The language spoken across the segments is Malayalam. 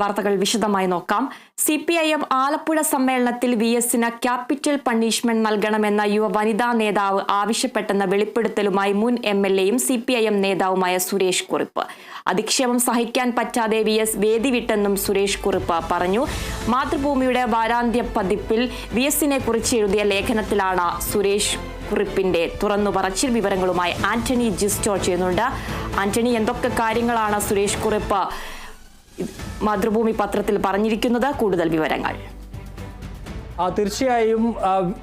വാർത്തകൾ വിശദമായി നോക്കാം. CPIM ആലപ്പുഴ സമ്മേളനത്തിൽ VSന് ക്യാപിറ്റൽ പണിഷ്മെന്റ് നൽകണമെന്ന യുവ വനിതാ നേതാവ് ആവശ്യപ്പെട്ടെന്ന വെളിപ്പെടുത്തലുമായി മുൻ MLAയും CPIM നേതാവുമായ സുരേഷ് കുറുപ്പ്. അധിക്ഷേപം സഹിക്കാൻ പറ്റാതെ VS വേദി വിട്ടെന്നും സുരേഷ് കുറുപ്പ് പറഞ്ഞു. മാതൃഭൂമിയുടെ വാരാന്ത്യ പതിപ്പിൽ VSനെ കുറിച്ച് എഴുതിയ ലേഖനത്തിലാണ് സുരേഷ് കുറിപ്പിന്റെ തുറന്നു പറച്ചിൽ. വിവരങ്ങളുമായി ആന്റണി ജിസ്റ്റോ ചെയ്യുന്നുണ്ട്. ആന്റണി, എന്തൊക്കെ കാര്യങ്ങളാണ് സുരേഷ് കുറിപ്പ് മാതൃഭൂമി പത്രത്തിൽ പറഞ്ഞിരിക്കുന്നത്? കൂടുതൽ വിവരങ്ങൾ. തീർച്ചയായും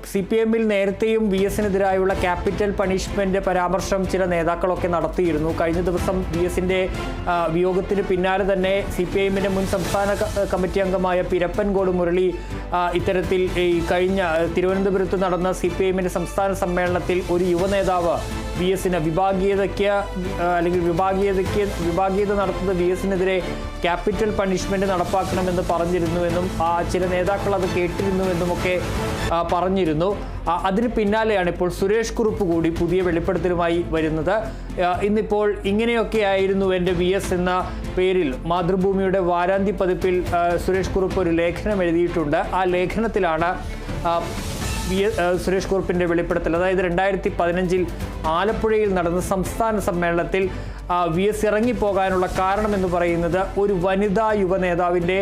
CPM-ൽ നേരത്തെയും VSനെതിരായുള്ള ക്യാപിറ്റൽ പണിഷ്മെന്റ് പരാമർശം ചില നേതാക്കളൊക്കെ നടത്തിയിരുന്നു. കഴിഞ്ഞ ദിവസം VSന്റെ വിയോഗത്തിന് പിന്നാലെ തന്നെ CPIM-ന്റെ മുൻ സംസ്ഥാന കമ്മിറ്റി അംഗമായ പിരപ്പൻകോട് മുരളി ഇത്തരത്തിൽ ഈ കഴിഞ്ഞ തിരുവനന്തപുരത്ത് നടന്ന CPIM-ന്റെ സംസ്ഥാന സമ്മേളനത്തിൽ ഒരു യുവനേതാവ് VSന് വിഭാഗീയത നടത്തുന്ന VSനെതിരെ ക്യാപിറ്റൽ പണിഷ്മെന്റ് നടപ്പാക്കണമെന്ന് പറഞ്ഞിരുന്നുവെന്നും ചില നേതാക്കൾ അത് കേട്ടിരുന്നുവെന്നുമൊക്കെ പറഞ്ഞിരുന്നു. അതിന് പിന്നാലെയാണ് ഇപ്പോൾ സുരേഷ് കുറുപ്പ് കൂടി പുതിയ വെളിപ്പെടുത്തലുമായി വരുന്നത്. ഇന്നിപ്പോൾ ഇങ്ങനെയൊക്കെയായിരുന്നു എൻ്റെ VS എന്ന പേരിൽ മാതൃഭൂമിയുടെ വാരാന്ത്യ പതിപ്പിൽ സുരേഷ് കുറുപ്പ് ഒരു ലേഖനം എഴുതിയിട്ടുണ്ട്. ആ ലേഖനത്തിലാണ് സുരേഷ് കുറുപ്പിൻ്റെ വെളിപ്പെടുത്തൽ. അതായത് 2015 ആലപ്പുഴയിൽ നടന്ന സംസ്ഥാന സമ്മേളനത്തിൽ VS ഇറങ്ങിപ്പോകാനുള്ള കാരണമെന്ന് പറയുന്നത് ഒരു വനിതാ യുവ നേതാവിൻ്റെ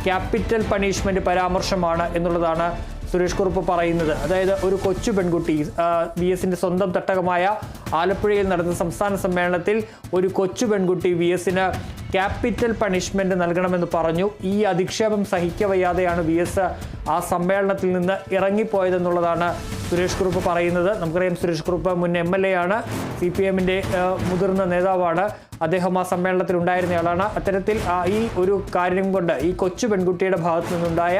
ക്യാപിറ്റൽ പണിഷ്മെന്റ് പരാമർശമാണ് എന്നുള്ളതാണ് സുരേഷ് കുറുപ്പ് പറയുന്നത്. അതായത് ഒരു കൊച്ചു പെൺകുട്ടി, VSന്റെ സ്വന്തം തട്ടകമായ ആലപ്പുഴയിൽ നടന്ന സംസ്ഥാന സമ്മേളനത്തിൽ ഒരു കൊച്ചു പെൺകുട്ടി VSന് ക്യാപിറ്റൽ പണിഷ്മെന്റ് നൽകണമെന്ന് പറഞ്ഞു. ഈ അധിക്ഷേപം സഹിക്കവയ്യാതെയാണ് VS ആ സമ്മേളനത്തിൽ നിന്ന് ഇറങ്ങിപ്പോയതെന്നുള്ളതാണ് സുരേഷ് കുറുപ്പ് പറയുന്നത്. നമുക്കറിയാം, സുരേഷ് കുറുപ്പ് മുൻ MLA ആണ്, CPM-ന്റെ മുതിർന്ന നേതാവാണ്. അദ്ദേഹം ആ സമ്മേളനത്തിൽ ഉണ്ടായിരുന്നയാളാണ്. അത്തരത്തിൽ ഈ ഒരു കാര്യം കൊണ്ട് ഈ കൊച്ചു പെൺകുട്ടിയുടെ ഭാഗത്തു നിന്നുണ്ടായ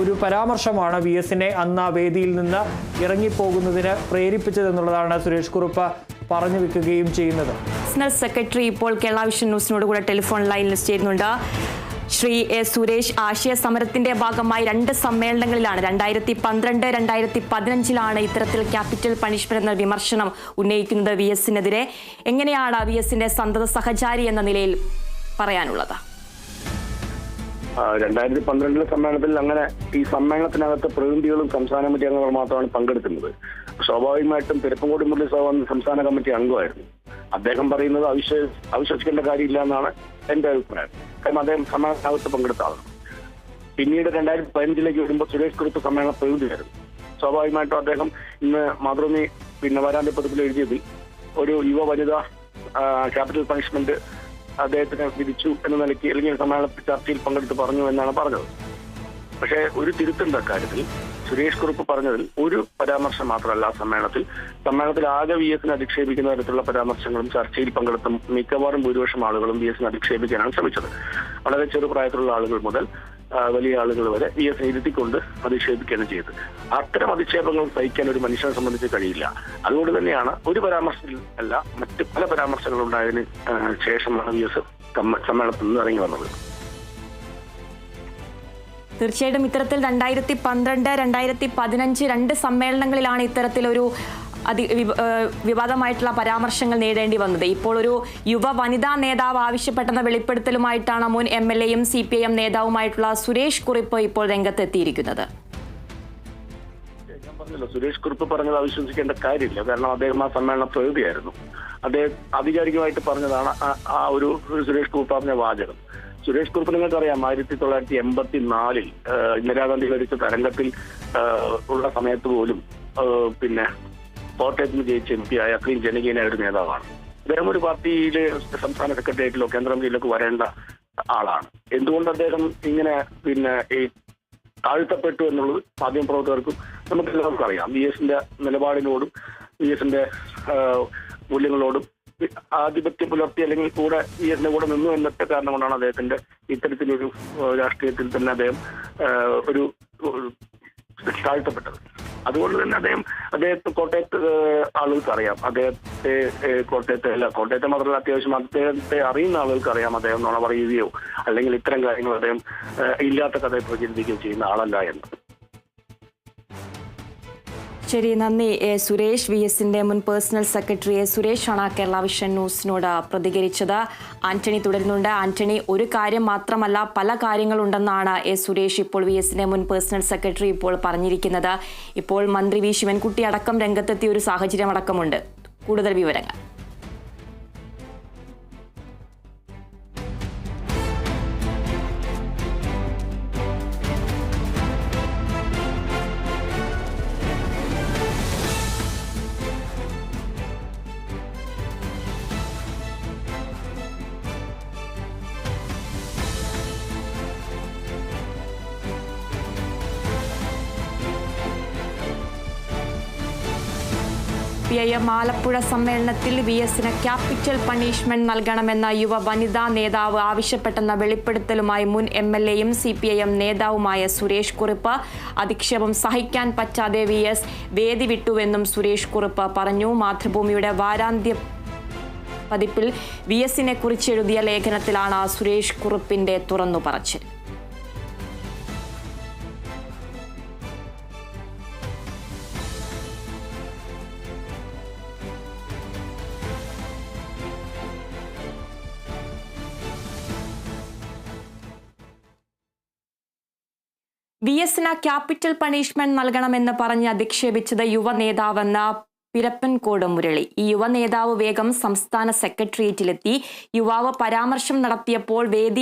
ഒരു പരാമർശമാണ് VSനെ അന്ന് ആ വേദിയിൽ നിന്ന് ഇറങ്ങിപ്പോകുന്നതിന് പ്രേരിപ്പിച്ചതെന്നുള്ളതാണ് സുരേഷ് കുറുപ്പ് പറഞ്ഞു വെക്കുകയും ചെയ്യുന്നത്. നാഷണൽ സെക്രട്ടറി ഇപ്പോൾ കേരള വിഷൻ ന്യൂസിനോട് കൂടെ ടെലിഫോൺ ലൈനിൽ ചേരുന്നുണ്ട്. ശ്രീ സുരേഷ്, ആശയ സമരത്തിന്റെ ഭാഗമായി 2 സമ്മേളനങ്ങളിലാണ് 2012, 2015 ഇത്തരത്തിൽ ക്യാപിറ്റൽ പണിഷ്മെന്റ് എന്ന വിമർശനം ഉന്നയിക്കുന്നത് VSനെതിരെ. എങ്ങനെയാണ് VSന്റെ സന്തത സഹചാരി എന്ന നിലയിൽ പറയാനുള്ളത്? 2012 സമ്മേളനത്തിൽ അങ്ങനെ ഈ സമ്മേളനത്തിനകത്ത് പ്രതിനിധികളും സംസ്ഥാന കമ്മിറ്റി അംഗങ്ങളും മാത്രമാണ് പങ്കെടുക്കുന്നത്. സ്വാഭാവികമായിട്ടും പിരപ്പൻകോട് മുരളി സാഹിബ് സംസ്ഥാന കമ്മിറ്റി അംഗമായിരുന്നു. അദ്ദേഹം പറയുന്നത് അവിശ്വസിക്കേണ്ട കാര്യമില്ല എന്നാണ് എന്റെ അഭിപ്രായം. കാരണം അദ്ദേഹം സമ്മേളനത്തിനകത്ത് പങ്കെടുത്ത ആളാണ്. പിന്നീട് 2015 വരുമ്പോൾ സുരേഷ് കുറുപ്പ് സമ്മേളന പ്രതിനിധിയായിരുന്നു. സ്വാഭാവികമായിട്ടും അദ്ദേഹം ഇന്ന് മാതൃഭൂമി വാരാന്ത്യ പതിപ്പിൽ എഴുതിയതിൽ ഒരു യുവ വനിത ക്യാപിറ്റൽ പണിഷ്മെന്റ് അദ്ദേഹത്തിന് വിധിച്ചു എന്ന നിലയ്ക്ക് അല്ലെങ്കിൽ സമ്മേളനത്തിൽ ചർച്ചയിൽ പങ്കെടുത്ത് പറഞ്ഞു എന്നാണ് പറഞ്ഞത്. പക്ഷേ ഒരു തിരുത്തുണ്ട് അക്കാര്യത്തിൽ. സുരേഷ് കുറുപ്പ് പറഞ്ഞതിൽ ഒരു പരാമർശം മാത്രമല്ല സമ്മേളനത്തിൽ ആകെ VSനെ അധിക്ഷേപിക്കുന്ന തരത്തിലുള്ള പരാമർശങ്ങളും ചർച്ചയിൽ പങ്കെടുത്ത മിക്കവാറും ഭൂരിപക്ഷം ആളുകളും VSനെ അധിക്ഷേപിക്കാനാണ് ശ്രമിച്ചത്. വളരെ ചെറുപ്രായത്തിലുള്ള ആളുകൾ മുതൽ വലിയ ആളുകൾ വരെ VSനെ ഇരുത്തിക്കൊണ്ട് അധിക്ഷേപിക്കുകയാണ് ചെയ്തത്. അത്തരം അധിക്ഷേപങ്ങൾ സഹിക്കാൻ ഒരു മനുഷ്യനെ സംബന്ധിച്ച് കഴിയില്ല. അതുകൊണ്ട് തന്നെയാണ് ഒരു പരാമർശത്തിൽ അല്ല മറ്റ് പല പരാമർശങ്ങൾ ഉണ്ടായതിന് ശേഷമാണ് VS സമ്മേളനത്തിൽ നിന്ന് ഇറങ്ങി വന്നത്. തീർച്ചയായിട്ടും ഇത്തരത്തിൽ 2012, 2015 2 സമ്മേളനങ്ങളിലാണ് ഇത്തരത്തിലൊരു വിവാദമായിട്ടുള്ള പരാമർശങ്ങൾ നേടേണ്ടി വന്നത്. ഇപ്പോൾ ഒരു യുവ വനിതാ നേതാവ് ആവശ്യപ്പെട്ടെന്ന വെളിപ്പെടുത്തലുമായിട്ടാണ് മുൻ MLAയും CPIM നേതാവുമായിട്ടുള്ള സുരേഷ് കുറുപ്പ് ഇപ്പോൾ രംഗത്തെത്തിയിരിക്കുന്നത്. ഞാൻ പറഞ്ഞല്ലോ, സുരേഷ് കുറുപ്പ് പറഞ്ഞത് അവിശ്വസിക്കേണ്ട കാര്യമില്ല. കാരണം അദ്ദേഹം ആ സമ്മേളന പ്രതിനിധിയായിരുന്നു. അദ്ദേഹം ആധികാരികമായിട്ട് പറഞ്ഞതാണ് ആ ഒരു സുരേഷ് കുറുപ്പ് പറഞ്ഞ വാചകം. സുരേഷ് കുറുപ്പ് നിങ്ങൾക്കറിയാം, 1984 ഇന്ദിരാഗാന്ധി ഭരിച്ച തരംഗത്തിൽ ഉള്ള സമയത്ത് പോലും കോട്ടയത്ത് നിന്ന് ജയിച്ച MP ആയ അഖിൽ ജനകീയനായ ഒരു നേതാവാണ്. അദ്ദേഹം ഒരു പാർട്ടിയിലെ സംസ്ഥാന സെക്രട്ടേറിയറ്റിലോ കേന്ദ്രമന്ത്രിയിലൊക്കെ വരേണ്ട ആളാണ്. എന്തുകൊണ്ട് അദ്ദേഹം ഇങ്ങനെ ഈ താഴ്ത്തപ്പെട്ടു എന്നുള്ളത് മാധ്യമപ്രവർത്തകർക്കും നമുക്കെല്ലാവർക്കും അറിയാം. VSന്റെ നിലപാടിനോടും VSന്റെ മൂല്യങ്ങളോടും ആധിപത്യം പുലർത്തി അല്ലെങ്കിൽ കൂടെ VSന്റെ കൂടെ നിന്നു എന്നൊക്കെ കാരണം കൊണ്ടാണ് അദ്ദേഹത്തിന്റെ ഇത്തരത്തിലൊരു രാഷ്ട്രീയത്തിൽ തന്നെ അദ്ദേഹം ഒരു താഴ്ത്തപ്പെട്ടത്. അതുകൊണ്ട് തന്നെ അദ്ദേഹത്തെ കോട്ടയത്ത് ആളുകൾക്ക് അറിയാം. കോട്ടയത്തെ മാത്രമല്ല, അത്യാവശ്യം അദ്ദേഹത്തെ അറിയുന്ന ആളുകൾക്ക് അറിയാം അദ്ദേഹം നുണ പറയുകയോ അല്ലെങ്കിൽ ഇത്തരം കാര്യങ്ങൾ അദ്ദേഹം ഇല്ലാത്ത കഥയെ പ്രചരിപ്പിക്കുകയോ ചെയ്യുന്ന ആളല്ല എന്ന്. ശരി, നന്ദി. സുരേഷ്, VSന്റെ മുൻ പേഴ്സണൽ സെക്രട്ടറി സുരേഷാണ് കേരള വിഷൻ ന്യൂസിനോട് പ്രതികരിച്ചത്. ആന്റണി തുടരുന്നുണ്ട്. ആന്റണി, ഒരു കാര്യം മാത്രമല്ല പല കാര്യങ്ങളുണ്ടെന്നാണ് സുരേഷ് ഇപ്പോൾ VSന്റെ മുൻ പേഴ്സണൽ സെക്രട്ടറി ഇപ്പോൾ പറഞ്ഞിരിക്കുന്നത്. ഇപ്പോൾ മന്ത്രി വി ശിവൻകുട്ടി അടക്കം രംഗത്തെത്തിയ ഒരു സാഹചര്യം അടക്കമുണ്ട്. കൂടുതൽ വിവരങ്ങൾ. CPIM ആലപ്പുഴ സമ്മേളനത്തിൽ VSന് ക്യാപിറ്റൽ പണിഷ്മെന്റ് നൽകണമെന്ന യുവ വനിതാ നേതാവ് ആവശ്യപ്പെട്ടെന്ന വെളിപ്പെടുത്തലുമായി മുൻ MLAയും CPIM നേതാവുമായ സുരേഷ് കുറുപ്പ്. അധിക്ഷേപം സഹിക്കാൻ പറ്റാതെ VS വേദി വിട്ടുവെന്നും സുരേഷ് കുറുപ്പ് പറഞ്ഞു. മാതൃഭൂമിയുടെ വാരാന്ത്യ പതിപ്പിൽ VSനെ കുറിച്ച് എഴുതിയ ലേഖനത്തിലാണ് സുരേഷ് കുറുപ്പിന്റെ തുറന്നു പറച്ചിൽ. VSന് ക്യാപിറ്റൽ പണിഷ്മെന്റ് നൽകണമെന്ന് പറഞ്ഞ് അധിക്ഷേപിച്ചത് യുവ നേതാവെന്ന പിരപ്പൻകോട് മുരളി. ഈ യുവ നേതാവ് വേഗം സംസ്ഥാന സെക്രട്ടേറിയറ്റിലെത്തി. യുവാവ് പരാമർശം നടത്തിയപ്പോൾ വേദിയിൽ